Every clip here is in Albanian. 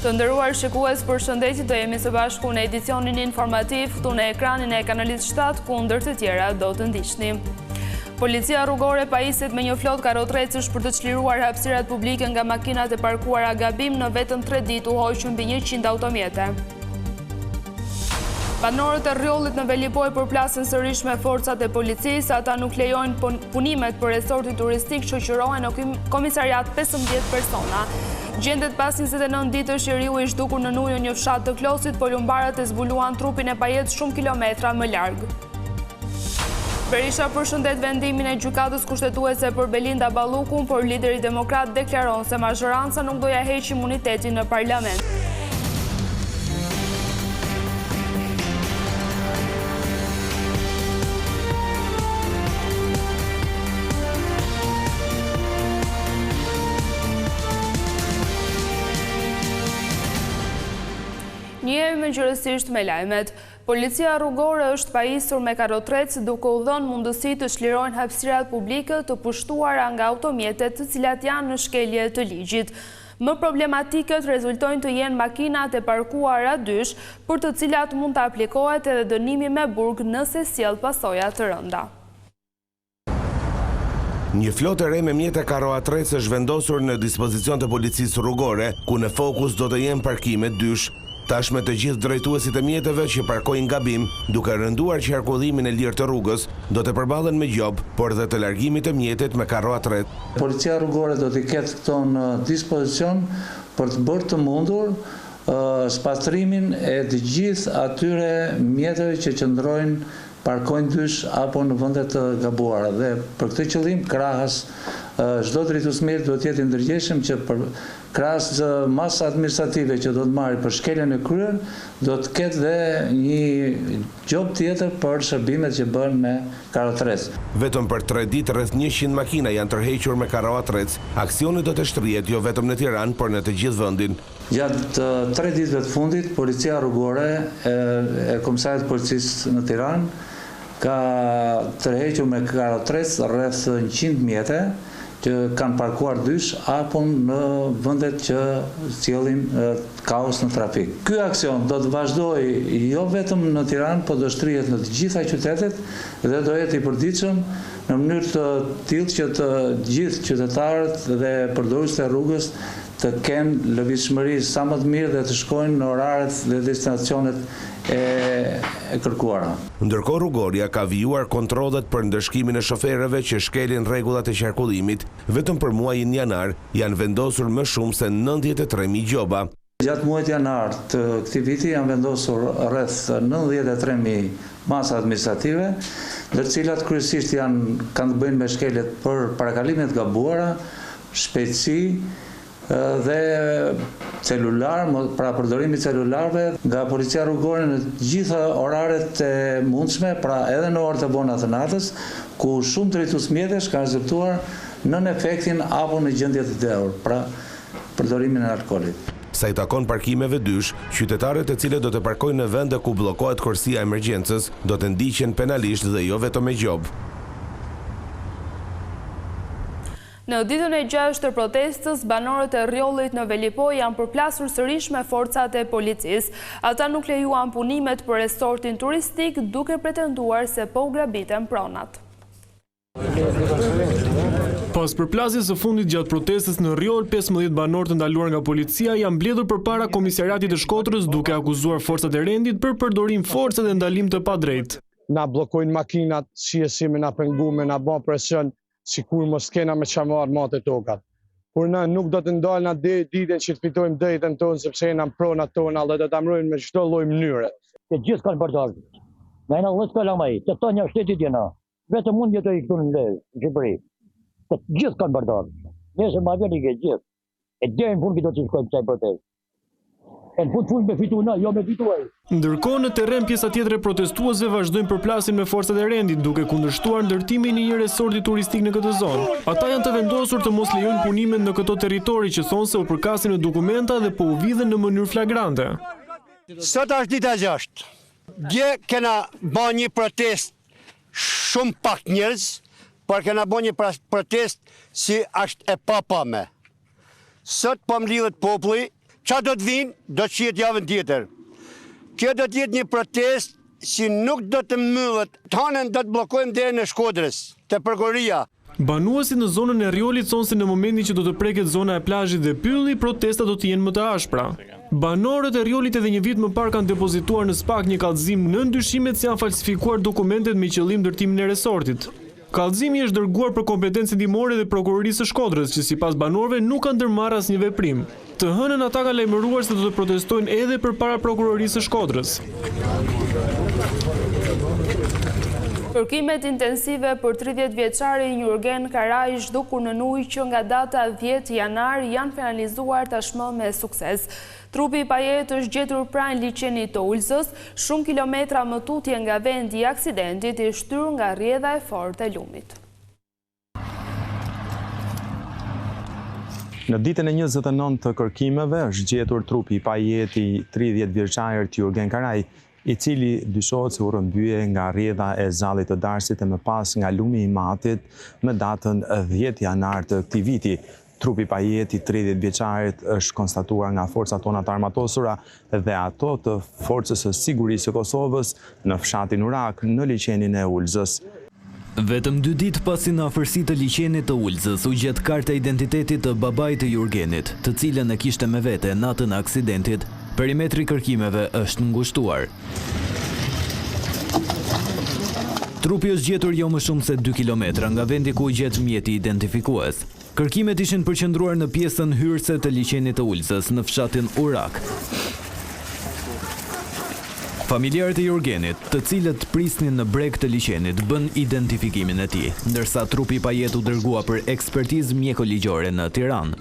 Të nderuar shikues, përshëndetje, do jemi së bashku në edicionin informativ këtu në ekranin e Kanalit 7, ku ndër të tjera do të ndiqni. Policia rrugore pajiset me një flot karotrecësh për të çliruar hapësirat publike nga makinat e parkuara gabim. Në vetëm 3 ditë u hoqën mbi 100 automjete. Banorët e rrjollit në Velipoj përplasen sërish me forcat e policisë. Ata nuk lejojnë punimet për resorti turistik, shoqërohen në komisariat 15 persona. Gjendet pas 29 ditësh njeriu i zhdukur në ujë një fshat të Klosit, po lumbarët e zbuluan trupin e pajet shumë kilometra më larg. Berisha përshëndet vendimin e gjykatës kushtetuese për Belinda Ballukun, por lideri demokrat deklaron se mazhoranca nuk do ja heqë imunitetin në parlament. Njëjemi me gjërësisht me lajmet. Policia rrugore është pajisur me karotrecë duke u dhënë mundësi të çlirojnë hapësirat publike të pushtuara nga automjetet të cilat janë në shkelje të ligjit. Më problematikët rezultojnë të jenë makinat e parkuara dysh, për të cilat mund të aplikohet edhe dënimi me burg nëse sjell pasoja të rënda. Një flotë e re me mjete karotrecë është vendosur në dispozicion të policisë rrugore, ku në fokus do të jenë parkimet dysh. Tashme të gjithë drejtuesit e mjeteve që parkojnë gabim, duke rënduar qarkullimin e lirë të rrugës, do të përballen me gjobë, por dhe të largimit të mjetet me karroatret. Policia rrugore do t'i ketë këto në dispozicion për të bërë të mundur spastrimin e të gjithë atyre mjeteve që qëndrojnë, parkojnë dysh apo në vendet të gabuara. Dhe për këtë qëllim, krahas çdo drejtues do të jetë i ndërgjegjshëm që për krahas masë administrative që do të marrë për shkeljen e kryer, do të ketë dhe një job tjetër për shërbimet që bën me karotrecë. Vetëm për 3 ditë rreth 100 makina janë tërhequr me karotrecë. Aksioni do të shtrihet jo vetëm në Tiranë, por në të gjithë vendin. Gjatë 3 ditëve të fundit, policia rrugore e Komisariatit të Policisë në Tiranë ka tërhequr me karotrecë rreth 100 mjete që kanë parkuar dysh apo në vendet që sjellin kaos në trafik. Ky aksion do të vazhdojë jo vetëm në Tiranë, por do shtrihet në të gjitha qytetet dhe do jetë i përditshëm në mënyrë të tillë që të gjithë qytetarët dhe përdoruesit e rrugës të kenë lëvizshmëri sa më të mirë dhe të shkojnë në oraret dhe destinacionet e kërkuara. Ndërkohë rrugoria ka vijuar kontrollet për ndëshkimin e shoferëve që shkelin rregullat e qarkullimit. Vetëm për muajin janar janë vendosur më shumë se 93.000 gjoba. Gjatë muajit janar të këtij viti janë vendosur rreth 93.000 masa administrative, ndër të cilat kryesisht kanë të bëjnë me shkeljet për parakalimet gabuara, shpejtësi dhe celular, pra përdorimi celularve nga policia rrugore në gjitha oraret e mundshme, pra edhe në orët e vona të natës, ku shumë drejtues mjetesh kanë rezultuar nën efektin apo në gjendje të dhëur, pra përdorimin e alkoolit. Sa i takon parkimeve dysh, qytetarët e cilët do të parkojnë në vende ku bllokohet korsia e emergjencës do të ndiqen penalisht dhe jo vetëm me gjobë. Në ditën e 6 të protestës, banorët e rrjollit në Velipoj janë përplasur sërish me forcat e policisë. Ata nuk lejuan punimet për resortin turistik, duke pretenduar se po u grabiten pronat. Pas përplasjes së fundit gjatë protestës në rrjoll, 15 banorë të ndaluar nga policia janë mbledhur përpara komisariatit të Shkodrës duke akuzuar forcat e rendit për përdorim force dhe ndalim të padrejtë. Na bllokojnë makinat, shijesimin na pengume, na bën presion, sikur mos kena me çfarë marr matë tokat. Por na nuk do të ndalna ditën që të fitojmë drejtën tonë sepse jena pronat tona dhe do ta mbrojmë me çdo lloj mënyre. Të gjithë kanë bardhë. Na jena vëllë kalamaj, të tonë shtetit jena. Vetëm mund jetoj këtu në Shqipëri. Të gjithë kanë bardhë. Nëse ma vjen i gjithë. E deri në fund do të shkojmë çaj protestë. E në fund me fituar, jo me fituar. Ndërkohë në terren pjesa tjetër e protestuesve vazhdojnë përplasjen me forcat e rendit duke kundërshtuar ndërtimin e një resorti turistik në këtë zonë. Ata janë të vendosur të mos lejojnë punimet në këto territori që thonë se u përkasin në dokumenta dhe po u vidhen në mënyrë flagrante. Sot është dita 6. Dje kena bën një protest shumë pak njerëz, por kena bën një protest si është e papame. Sot po mlidhet populli, Qa do të vinë, do të shihet javën tjetër. Kjo do të jetë një protest si nuk do të mbyllet. Hanën do të bllokojmë deri në Shkodrës, te Prokuroria. Banuesit në zonën e Rjolit thonë se në momentin që do të preket zona e plazhit dhe pylli, protestat do të jenë më të ashpra. Banorët e Rjolit edhe një vit më parë kanë depozituar në SPAK një kallëzim në ndyshimet se janë falsifikuar dokumentet me qëllim ndërtimin e resortit. Kallëzimi është dërguar për kompetencë ndihmore dhe Prokurorisë së Shkodrës, që sipas banorëve nuk kanë ndërmarrë asnjë veprim. Të hënën ata kanë lajmëruar se do të protestojnë edhe përpara Prokurorisë së Shkodrës. Kërkimet intensive për 30 vjeçari Jurgen Karaj zhdukur në ujë që nga data 10 janar janë finalizuar tashmë me sukses. Trupi i pajet është gjetur pranë liçenit të Ulzës, shumë kilometra më tutje nga vendi i aksidentit, i shtyr nga rrjedha e fortë e lumit. Në ditën e 29 të kërkimeve është gjetur trupi i pajeti 30 vjeçarit Jurgen Karaj, i cili dyshohet se u rrëmbye nga rrjedha e zallit të Darsit e më pas nga lumi i Matit me datën 10 janar të këtij viti. Trupi i pajeti 30 vjeçarit është konstatuar nga forcat tona të armatosura dhe ato të Forcës së Sigurisë së Kosovës në fshatin Urak në liçenin e Ulzës. Vetëm 2 ditë pasi në afërsi të liçenit të Ulzës u gjet karta identitetit të babait të Jurgenit, të cilën e kishte me vete natën e aksidentit. Perimetri kërkimeve është ngushtuar. Trupi është gjetur jo më shumë se 2 kilometra nga vendi ku u gjet mjeti identifikues. Kërkimet ishin përqendruar në pjesën hyrëse të liçenit të Ulzës në fshatin Urak. Familjarët e Jurgenit, të cilët prisnin në breg të liçenit, bën identifikimin e tij, ndërsa trupi i pajet u dërgua për ekspertizë mjekoligjore në Tiranë.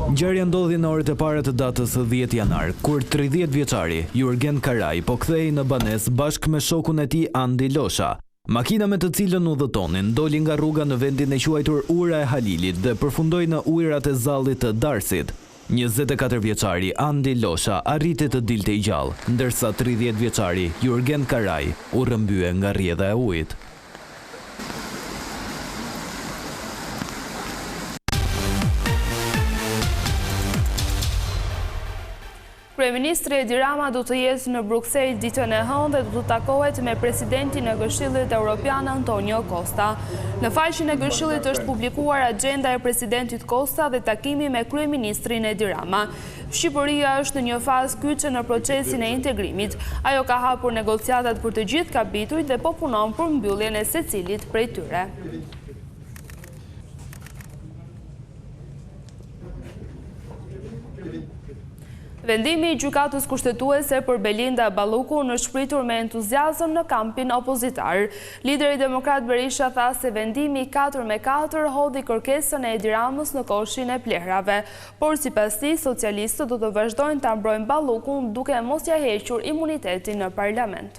Ngjarja ndodhi në orët e para të datës 10 janar, kur 30 vjeçari Jurgen Karaj po kthehej në banesë bashkë me shokun e tij Andi Losha. Makina me të cilën udhëtonin doli nga rruga në vendin e quajtur Ura e Halilit dhe përfundoi në ujërat e zallit të Darsit. 24 vjeçari Andi Losha arriti të dilte i gjallë, ndërsa 30 vjeçari Jurgen Karaj u rrëmbye nga rrjedha e ujit. Kryeministri Edi Rama do të jetë në Bruksel ditën e hënë dhe do të takohet me presidentin e Këshillit Evropian Antonio Costa. Në faqen e Këshillit është publikuar agjenda e presidentit Costa dhe takimi me kryeministrin Edi Rama. Shqipëria është në një fazë kyçe në procesin e integrimit. Ajo ka hapur negociatat për të gjithë kapitujt dhe po punon për mbylljen e secilit prej tyre. Vendimi i gjykatës kushtetuese për Belinda Ballukun është shpritur me entuziazëm në kampin opozitar. Lideri demokrat Berisha tha se vendimi 4-4 hodhi kërkesën e Edi Ramës në koshin e plehrave, por sipas tij socialistët do të vazhdojnë ta mbrojnë Ballukun duke mos ia hequr imunitetin në parlament.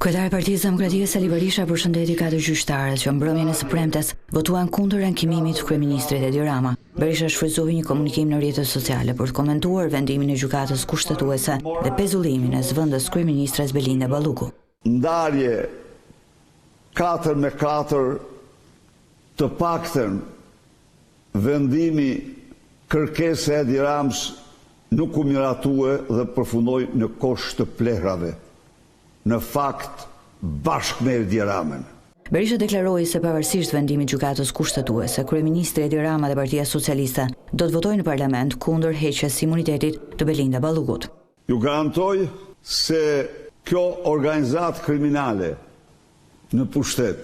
Kryetari i Partisë Demokratike Sali Berisha përshëndeti 4 gjyqtarët që mbrëmjen e së premtes votuan kundër ankimimit të kryeministrit Edi Rama. Berisha shfrytëzoi një komunikim në rrjetet sociale për të komentuar vendimin e gjykatës kushtetuese dhe pezullimin e zvendës kryeministres Belinda Balluku. Ndarje 4-4, të paktën vendimi kërkesë e Edi Ramës nuk u miratue dhe përfundoi në kosh të plehrave. Në fakt, bashkë me Edi Ramën. Berisha deklaroi se pavarësisht vendimit gjykatës kushtetuese, kryeministri Edi Rama dhe Partia Socialiste do të votojnë në parlament kundër heqjes së imunitetit të Belinda Ballukut. Ju garantoj se kjo organizatë kriminale në pushtet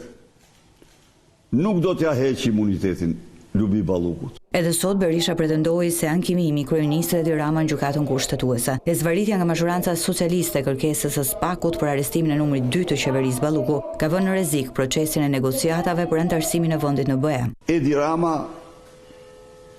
nuk do t'ja heqë imunitetin Lubi Ballukut. Edhe sot Berisha pretendoi se ankimimi i kryeministrit Edi Rama në gjykatën kushtetuese dhe zvarritja nga mazhoranca socialiste kërkesës së SPAK-ut për arrestimin e numrit 2 të qeverisë Balluku ka vënë në rrezik procesin e negociatave për antarësimin e vendit në BE. Edi Rama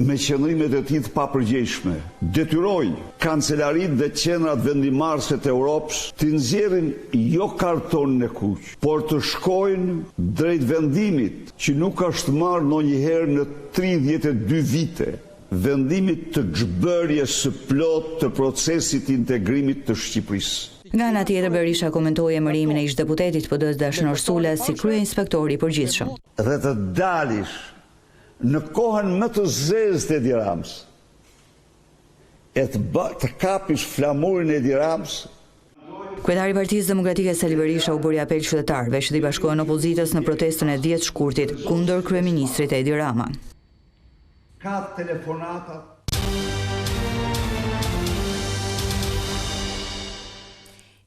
me qëndrimet e tij të papërgjegjshme detyroi kancelarit dhe qendrat vendimarrëse të Europës të nxjerrin jo kartonin e kuq, por të shkojnë drejt vendimit që nuk është marrë ndonjëherë në 32 vite, vendimit të xhbërjes së plot të procesit të integrimit të Shqipërisë. Nga ana tjetër, Berisha komentoi emërimin e ish-deputetit PD-s Dashnor Sula si kryeinspektori i përgjithshëm. Dhe të dalish në kohën më të zezë të Edi Ramës, e të kapish flamurin e Edi Ramës. Kryetari i Partisë Demokratike Sali Berisha u bëri apel qytetarëve që t'i bashkohen opozitës në protestën e 10 shkurtit kundër kryeministrit Edi Rama. Ka telefonata.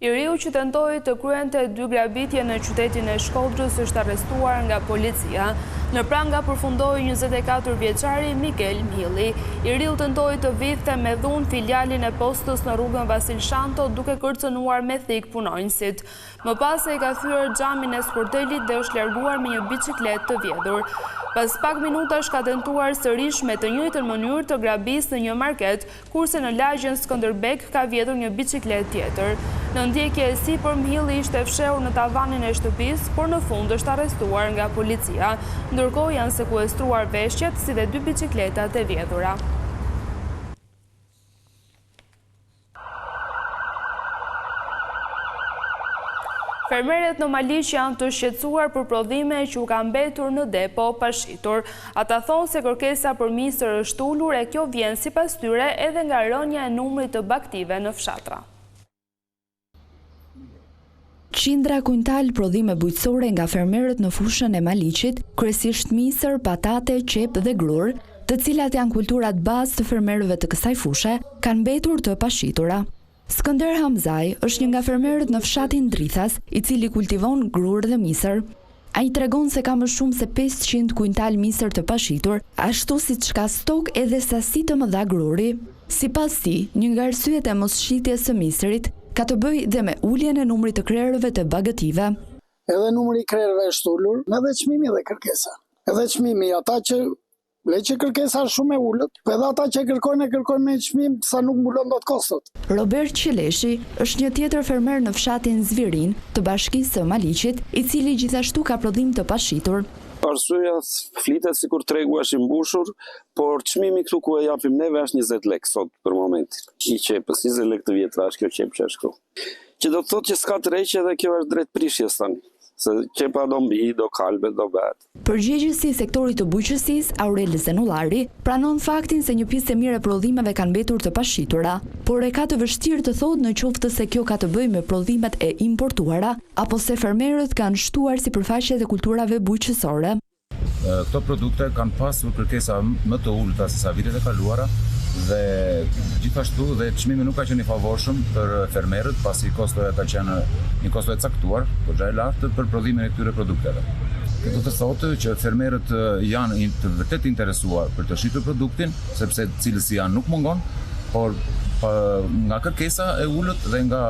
I riu që tentoi të kryente 2 grabitje në qytetin e Shkodrës është arrestuar nga policia. Në pranga përfundoi 24 vjeçari Miguel Mili. I riu tentoi të vidhte me dhunë filialin e postës në rrugën Vasil Shanto duke kërcënuar me thik punonjësit. Më pas e ka thyer xhamin e sportelit dhe është larguar me një biçikletë të vjedhur. Pas pak minutash ka tentuar sërish me të njëjtën mënyrë të grabisë në një market, kurse në lagjen Skënderbek ka vjedhur një biçikletë tjetër. Në ndjekje e sipër, Mili ishte fshehur në tavanin e shtëpisë, por në fund është arrestuar nga policia. Ndërkohë janë sekuestruar veshjet si dhe 2 biçikletat e vjedhura. Fermerët në Maliq janë të shqetësuar për prodhime që u kanë mbetur në depo pashitur. Ata thonë se kërkesa për misër është ulur e kjo vjen sipas tyre edhe nga rënja e numrit të baktive në fshatra. Qindra kuntal prodhime bujqësore nga fermerët në fushën e Maliqit, kryesisht misër, patate, qep dhe grur, të cilat janë kulturat bazë të fermerëve të kësaj fushe, kanë mbetur të pashitura. Skënder Hamzaj është një nga fermerët në fshatin Drithas, i cili kultivon grur dhe misër. Ai tregon se ka më shumë se 500 kuintal misër të pashitur, ashtu siç ka stok edhe sasi të mëdha gruri. Sipas tij, një nga arsyet e mosshitjes së misërit ka të bëjë dhe me uljen e numrit të krerëve të bagëtive. Edhe numri i krerëve është ulur, edhe çmimi dhe kërkesa. Edhe çmimi, ata që që kërkesa është shumë e ullët, për edhe ata që kërkojnë me çmim sa nuk mbulon dot kostot. Robert Qileshi është një tjetër fermer në fshatin Zvirin të bashkisë së Maliqit, i cili gjithashtu ka prodhim të pashitur. Arsyeja flitet sikur tregu është i mbushur, por çmimi këtu ku e japim neve është 20 lekë sot për momentin. I qepës 20 lekë të vjetrash kjo qep që është këtu. Që do të thotë që s'ka tërheqje dhe kjo është drejt prishjes tani. Se qepa do mbi, do kalbe, do bet. Përgjegjësi i sektorit të bujqësisë, Aurel Zenullari, pranon faktin se një pjesë e mirë e prodhimeve kanë mbetur të pashitura, por e ka të vështirë të thotë në qoftë se kjo ka të bëjë me prodhimet e importuara, apo se fermerët kanë shtuar sipërfaqet e kulturave bujqësore. Këto produkte kanë pasur kërkesa më të ulta se sa vitet e kaluara, dhe gjithashtu dhe çmimi nuk ka qenë i favorshëm për fermerët, pasi kostoja ka qenë një kosto e caktuar, goxha e lartë për prodhimin e këtyre produkteve. Do të thotë që fermerët janë të vërtet interesuar për të shitur produktin, sepse cilësia nuk mungon, por nga kërkesa e ulët dhe nga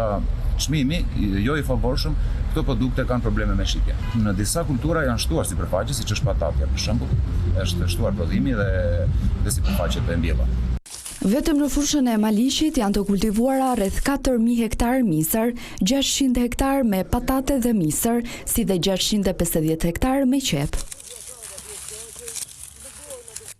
çmimi jo i favorshëm, këto produkte kanë probleme me shitje. Në disa kultura janë shtuar sipërfaqe, siç është patatja për shembull, është shtuar prodhimi dhe sipërfaqet e mbjella. Vetëm në fushën e Maliqit janë të kultivuara rreth 4000 hektar misër, 600 hektar me patate dhe misër, si dhe 650 hektar me qep.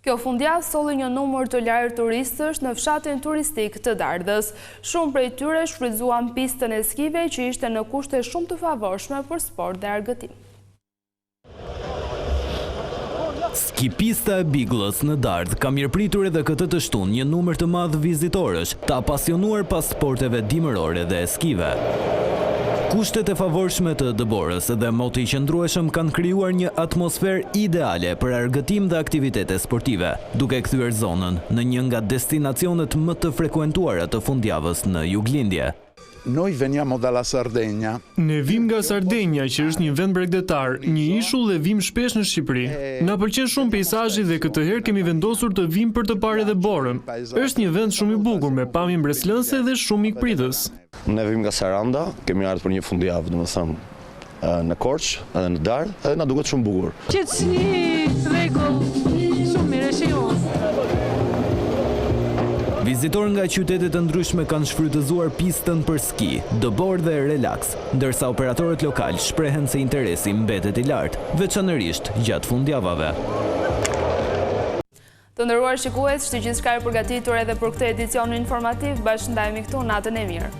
Kjo fundjavë solli një numër të lartë turistësh në fshatin turistik të Dardhës. Shumë prej tyre shfrytzuan pistën e skive që ishte në kushte shumë të favorshme për sport dhe argëtim. Skipista e Biglës në Dardhë ka mirëpritur edhe këtë të shtunë një numër të madh vizitorësh, të apasionuar pas sporteve dimërore dhe skive. Kushtet e favorshme të dëborës dhe moti i qëndrueshëm kanë krijuar një atmosferë ideale për argëtim dhe aktivitete sportive, duke kthyer zonën në një nga destinacionet më të frekuentuara të fundjavës në Juglindje. Noi veniamo dalla Sardegna. Ne vim nga Sardenja, që është një vend bregdetar, një ishull dhe vim shpesh në Shqipëri. Na pëlqen shumë peizazhi dhe këtë herë kemi vendosur të vim për të parë edhe Borën. Është një vend shumë i bukur me pamje mbreslënse dhe shumë mikpritës. Ne vim nga Saranda, kemi ardhur për një fundjavë, domethënë në Korçë, edhe në Dardhë, edhe na duket shumë bukur. Qetësi, rregull, shumë mirë shijon. Vizitorë nga qytetet të ndryshme kanë shfrytëzuar pistën për ski, dëbor dhe relaks, ndërsa operatorët lokal shprehen se interesi mbetet i lartë, veçanërisht gjatë fundjavave. Të nderuar shikues, është gjithçka e përgatitur edhe për këtë edicion informativ. Bashkëndajemi këtu, natën e mirë.